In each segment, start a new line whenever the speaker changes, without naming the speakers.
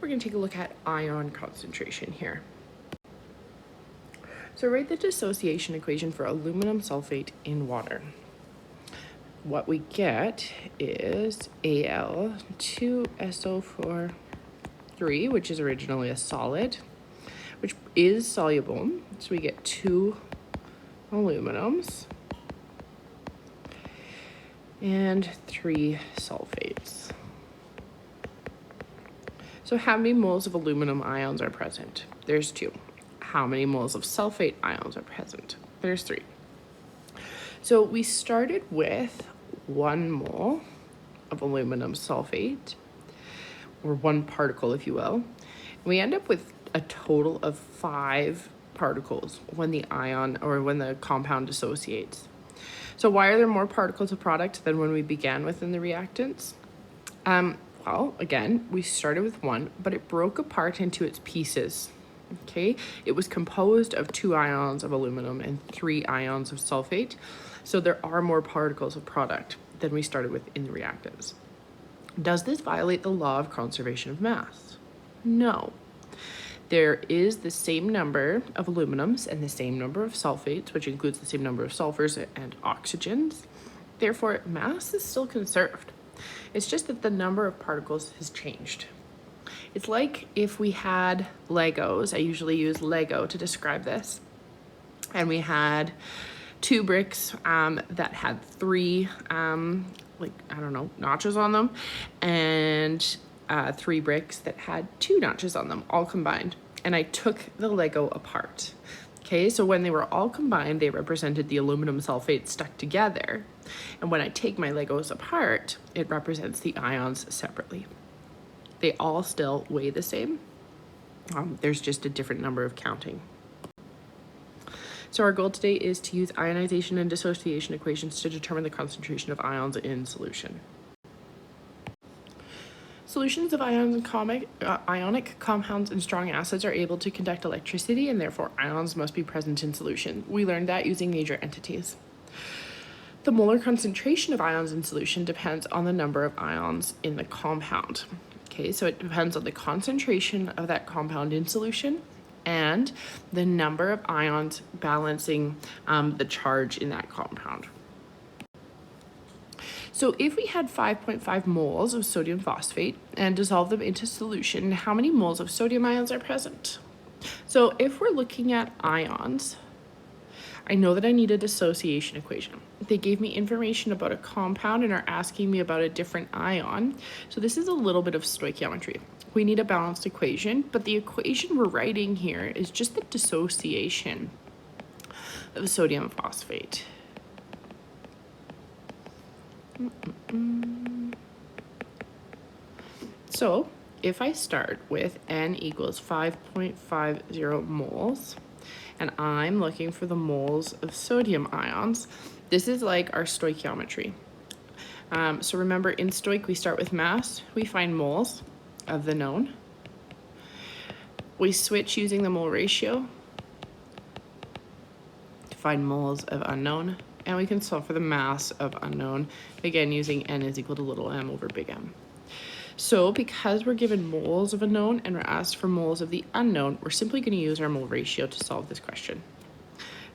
we're going to take a look at ion concentration here. So write the dissociation equation for aluminum sulfate in water. What we get is Al2SO4, which is originally a solid, which is soluble. So we get 2 aluminums and 3 sulfates. So how many moles of aluminum ions are present? There's 2. How many moles of sulfate ions are present? There's 3. So we started with 1 mole of aluminum sulfate, or 1 particle, if you will. And we end up with a total of 5 particles when the ion or when the compound dissociates. So why are there more particles of product than when we began with in the reactants? Well, again, we started with 1, but it broke apart into its pieces. Okay, it was composed of 2 ions of aluminum and 3 ions of sulfate. So there are more particles of product than we started with in the reactants. Does this violate the law of conservation of mass? No. There is the same number of aluminums and the same number of sulfates, which includes the same number of sulfurs and oxygens. Therefore, mass is still conserved. It's just that the number of particles has changed. It's like if we had Legos. I usually use Lego to describe this. And we had 2 bricks that had 3, notches on them, and 3 bricks that had 2 notches on them, all combined. And I took the Lego apart. Okay, so when they were all combined, they represented the aluminum sulfate stuck together. And when I take my Legos apart, it represents the ions separately. They all still weigh the same. There's just a different number of counting. So our goal today is to use ionization and dissociation equations to determine the concentration of ions in solution. Solutions of ionic compounds and strong acids are able to conduct electricity, and therefore ions must be present in solution. We learned that using major entities. The molar concentration of ions in solution depends on the number of ions in the compound. Okay, so it depends on the concentration of that compound in solution and the number of ions balancing the charge in that compound. So if we had 5.5 moles of sodium phosphate and dissolve them into solution, how many moles of sodium ions are present? So if we're looking at ions, I know that I need a dissociation equation. They gave me information about a compound and are asking me about a different ion. So this is a little bit of stoichiometry. We need a balanced equation, but the equation we're writing here is just the dissociation of sodium phosphate. So if I start with N equals 5.50 moles, and I'm looking for the moles of sodium ions, this is like our stoichiometry. So remember, in stoich, we start with mass, we find moles of the known. We switch using the mole ratio to find moles of unknown, and we can solve for the mass of unknown, again using N is equal to little m over big M. So because we're given moles of a known and we're asked for moles of the unknown, we're simply going to use our mole ratio to solve this question.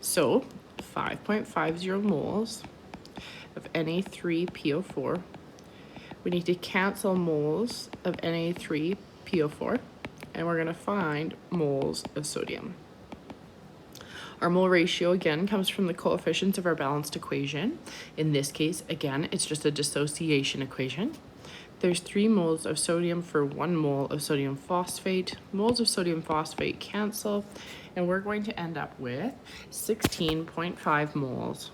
So 5.50 moles of Na3PO4. We need to cancel moles of Na3PO4, and we're going to find moles of sodium. Our mole ratio, again, comes from the coefficients of our balanced equation. In this case, again, it's just a dissociation equation. There's 3 moles of sodium for 1 mole of sodium phosphate. Moles of sodium phosphate cancel, and we're going to end up with 16.5 moles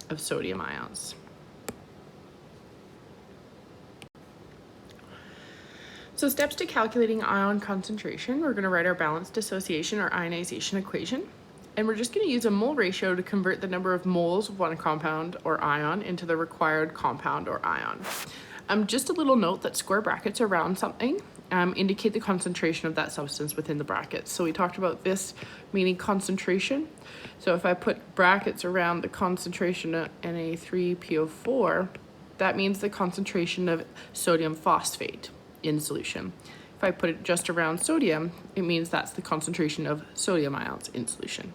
of sodium ions. So steps to calculating ion concentration, we're going to write our balanced dissociation or ionization equation. And we're just going to use a mole ratio to convert the number of moles of one compound or ion into the required compound or ion. Just a little note that square brackets around something indicate the concentration of that substance within the brackets. So we talked about this meaning concentration. So if I put brackets around the concentration of Na3PO4, that means the concentration of sodium phosphate in solution. If I put it just around sodium, it means that's the concentration of sodium ions in solution.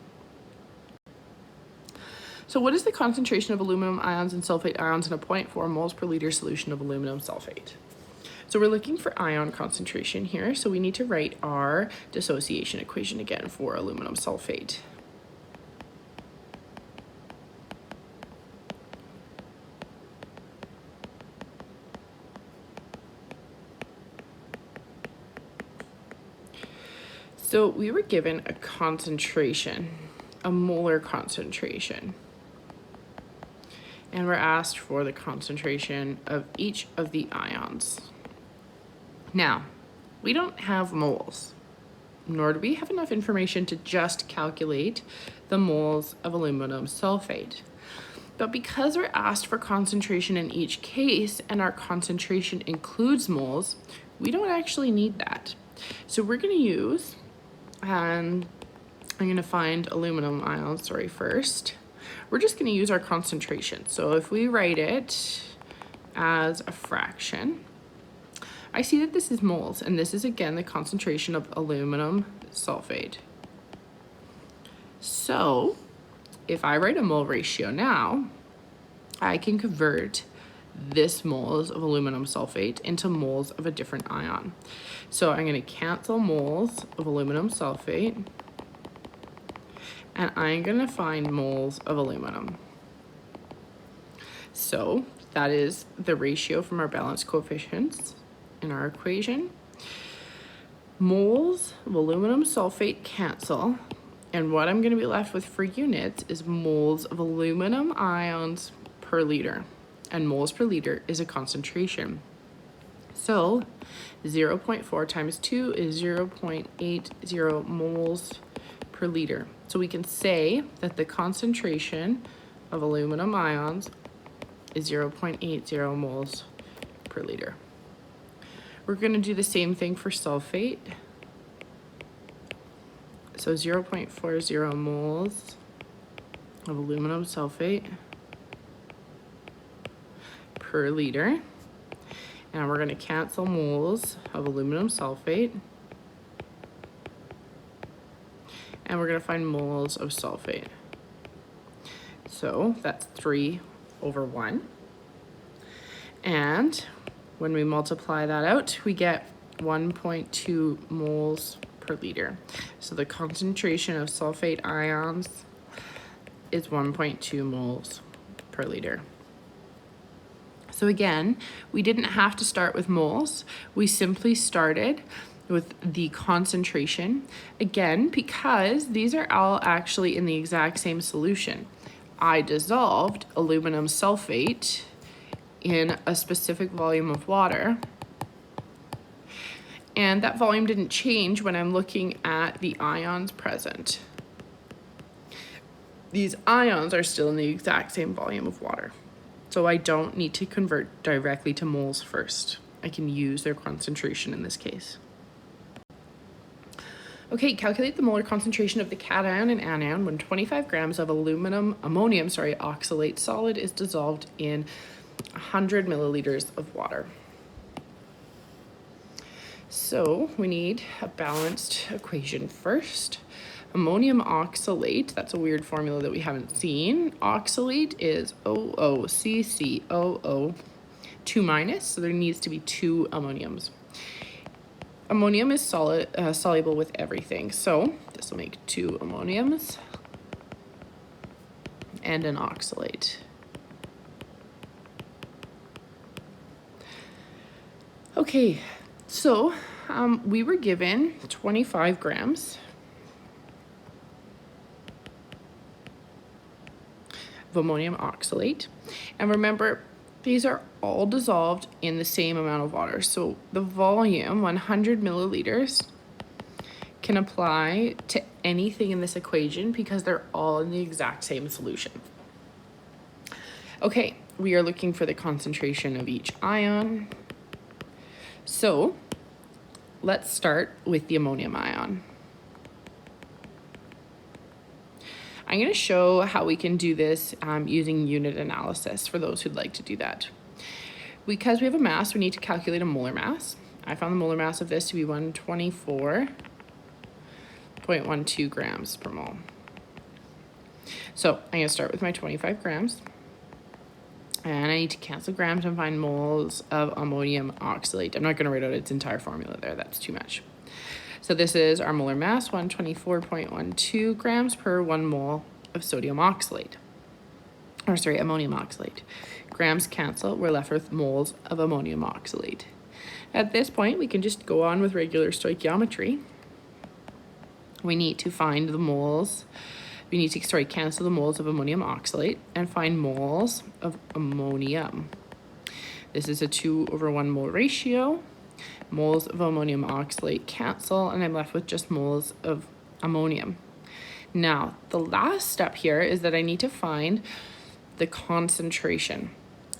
So what is the concentration of aluminum ions and sulfate ions in a 0.4 moles per liter solution of aluminum sulfate? So we're looking for ion concentration here, so we need to write our dissociation equation again for aluminum sulfate. So we were given a concentration, a molar concentration, and we're asked for the concentration of each of the ions. Now, we don't have moles, nor do we have enough information to just calculate the moles of aluminum sulfate. But because we're asked for concentration in each case and our concentration includes moles, we don't actually need that. So we're going to use, and I'm going to find aluminum ions, first. We're just going to use our concentration. So if we write it as a fraction, I see that this is moles, and this is again the concentration of aluminum sulfate. So if I write a mole ratio now, I can convert this moles of aluminum sulfate into moles of a different ion. So I'm going to cancel moles of aluminum sulfate, and I'm going to find moles of aluminum. So that is the ratio from our balance coefficients in our equation. Moles of aluminum sulfate cancel, and what I'm going to be left with for units is moles of aluminum ions per liter, and moles per liter is a concentration. So 0.4 times 2 is 0.80 moles per liter. So we can say that the concentration of aluminum ions is 0.80 moles per liter. We're going to do the same thing for sulfate. So 0.40 moles of aluminum sulfate per liter. And we're going to cancel moles of aluminum sulfate. And we're going to find moles of sulfate. So that's 3/1. And when we multiply that out, we get 1.2 moles per liter. So the concentration of sulfate ions is 1.2 moles per liter. So again, we didn't have to start with moles. We simply started with the concentration. Again, because these are all actually in the exact same solution. I dissolved aluminum sulfate in a specific volume of water, and that volume didn't change when I'm looking at the ions present. These ions are still in the exact same volume of water, so I don't need to convert directly to moles first. I can use their concentration in this case. Okay, calculate the molar concentration of the cation and anion when 25 grams of ammonium oxalate solid is dissolved in 100 milliliters of water. So we need a balanced equation first. Ammonium oxalate, that's a weird formula that we haven't seen. Oxalate is OOCCOO 2-, so there needs to be 2 ammoniums. Ammonium is soluble with everything, so this will make 2 ammoniums and an oxalate. Okay, so we were given 25 grams of ammonium oxalate, and remember, these are all dissolved in the same amount of water. So the volume, 100 milliliters, can apply to anything in this equation because they're all in the exact same solution. Okay, we are looking for the concentration of each ion. So let's start with the ammonium ion. I'm going to show how we can do this using unit analysis for those who'd like to do that. Because we have a mass, we need to calculate a molar mass. I found the molar mass of this to be 124.12 grams per mole. So I'm going to start with my 25 grams. And I need to cancel grams and find moles of ammonium oxalate. I'm not going to write out its entire formula there. That's too much. So this is our molar mass, 124.12 grams per 1 mole of sodium oxalate. Or sorry, ammonium oxalate. Grams cancel. We're left with moles of ammonium oxalate. At this point, we can just go on with regular stoichiometry. We need to find the moles. We need to, cancel the moles of ammonium oxalate and find moles of ammonium. This is a 2/1 mole ratio. Moles of ammonium oxalate cancel, and I'm left with just moles of ammonium. Now, the last step here is that I need to find the concentration.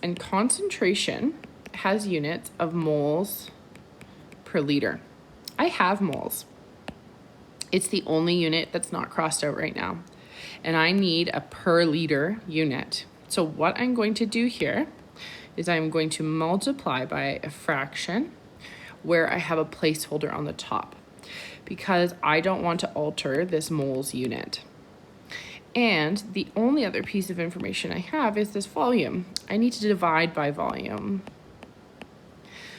And concentration has units of moles per liter. I have moles. It's the only unit that's not crossed out right now. And I need a per liter unit. So what I'm going to do here is I'm going to multiply by a fraction where I have a placeholder on the top because I don't want to alter this moles unit. And the only other piece of information I have is this volume. I need to divide by volume.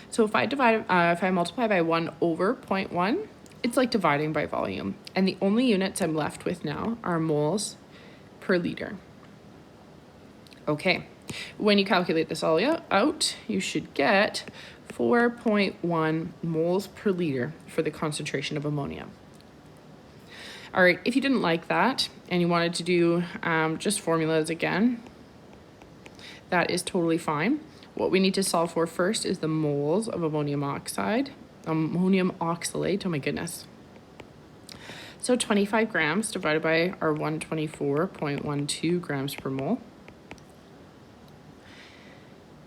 So if I multiply by 1/0.1, it's like dividing by volume. And the only units I'm left with now are moles per liter. Okay, when you calculate this all out, you should get 4.1 moles per liter for the concentration of ammonia. All right, if you didn't like that and you wanted to do just formulas again, that is totally fine. What we need to solve for first is the moles of ammonium oxalate, oh my goodness. So 25 grams divided by our 124.12 grams per mole.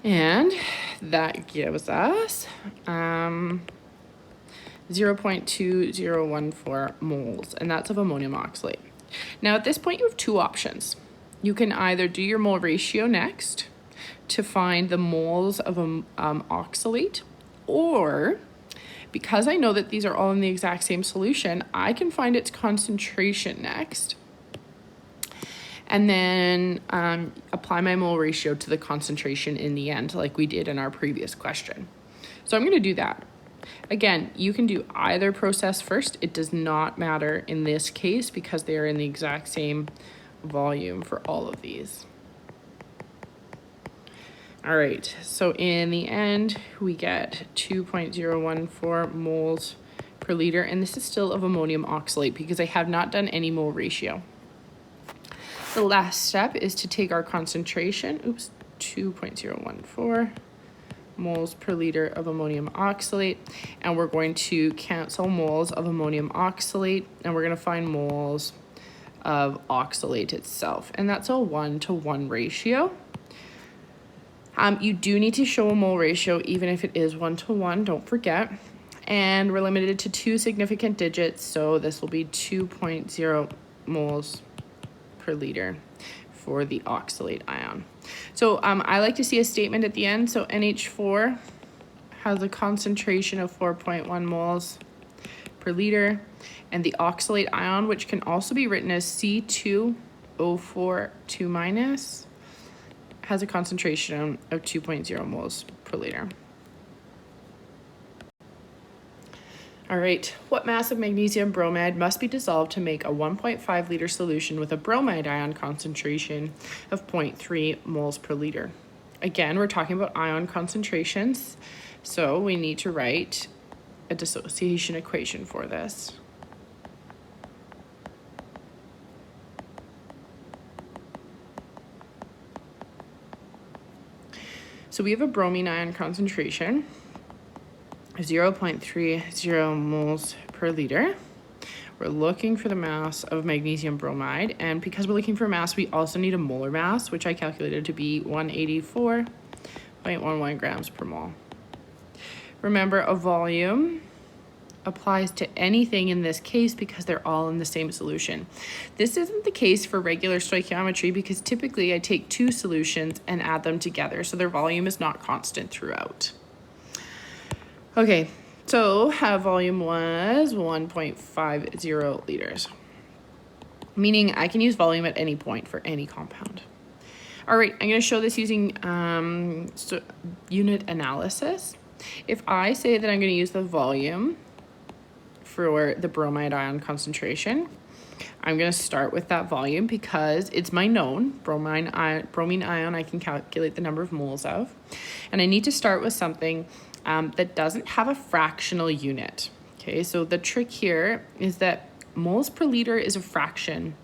And that gives us 0.2014 moles, and that's of ammonium oxalate. Now at this point you have two options. You can either do your mole ratio next to find the moles of oxalate, or because I know that these are all in the exact same solution, I can find its concentration next and then apply my mole ratio to the concentration in the end like we did in our previous question. So I'm going to do that. Again, you can do either process first. It does not matter in this case because they are in the exact same volume for all of these. All right, so in the end, we get 2.014 moles per liter, and this is still of ammonium oxalate because I have not done any mole ratio. The last step is to take our concentration, 2.014 moles per liter of ammonium oxalate, and we're going to cancel moles of ammonium oxalate, and we're going to find moles of oxalate itself, and that's a 1-to-1 ratio. You do need to show a mole ratio even if it is 1-to-1, don't forget. And we're limited to 2 significant digits, so this will be 2.0 moles per liter for the oxalate ion. So I like to see a statement at the end. So NH4 has a concentration of 4.1 moles per liter, and the oxalate ion, which can also be written as C2O4 2-, has a concentration of 2.0 moles per liter. All right, what mass of magnesium bromide must be dissolved to make a 1.5 liter solution with a bromide ion concentration of 0.3 moles per liter? Again, we're talking about ion concentrations, so we need to write a dissociation equation for this. So we have a bromine ion concentration of 0.30 moles per liter. We're looking for the mass of magnesium bromide, and because we're looking for mass, we also need a molar mass, which I calculated to be 184.11 grams per mole. Remember, a volume applies to anything in this case because they're all in the same solution. This isn't the case for regular stoichiometry because typically I take two solutions and add them together, so their volume is not constant throughout. Okay, so volume was 1.50 liters, meaning I can use volume at any point for any compound. All right, I'm going to show this using unit analysis. If I say that I'm going to use the volume for the bromide ion concentration, I'm going to start with that volume because it's my known bromine ion I can calculate the number of moles of. And I need to start with something that doesn't have a fractional unit. Okay, so the trick here is that moles per liter is a fraction.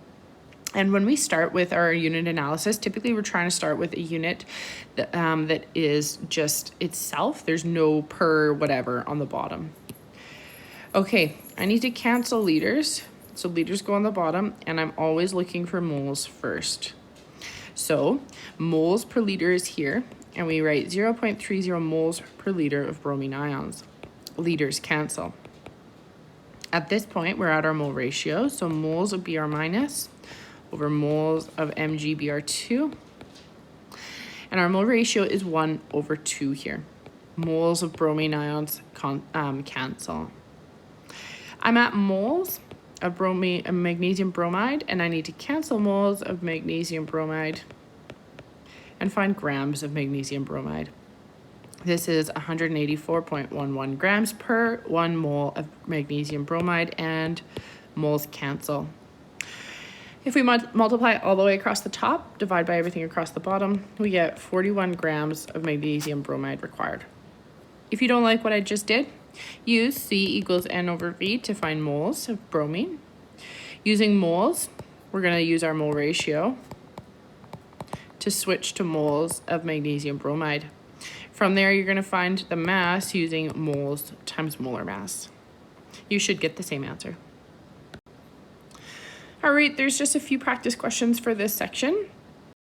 And when we start with our unit analysis, typically we're trying to start with a unit that is just itself. There's no per whatever on the bottom. Okay, I need to cancel liters. So liters go on the bottom, and I'm always looking for moles first. So moles per liter is here, and we write 0.30 moles per liter of bromine ions. Liters cancel. At this point, we're at our mole ratio, so moles of Br minus over moles of MgBr2. And our mole ratio is 1/2 here. Moles of bromine ions cancel. I'm at moles of magnesium bromide, and I need to cancel moles of magnesium bromide and find grams of magnesium bromide. This is 184.11 grams per 1 mole of magnesium bromide, and moles cancel. If we multiply all the way across the top, divide by everything across the bottom, we get 41 grams of magnesium bromide required. If you don't like what I just did, use C equals N over V to find moles of bromine. Using moles, we're going to use our mole ratio to switch to moles of magnesium bromide. From there, you're going to find the mass using moles times molar mass. You should get the same answer. All right, there's just a few practice questions for this section.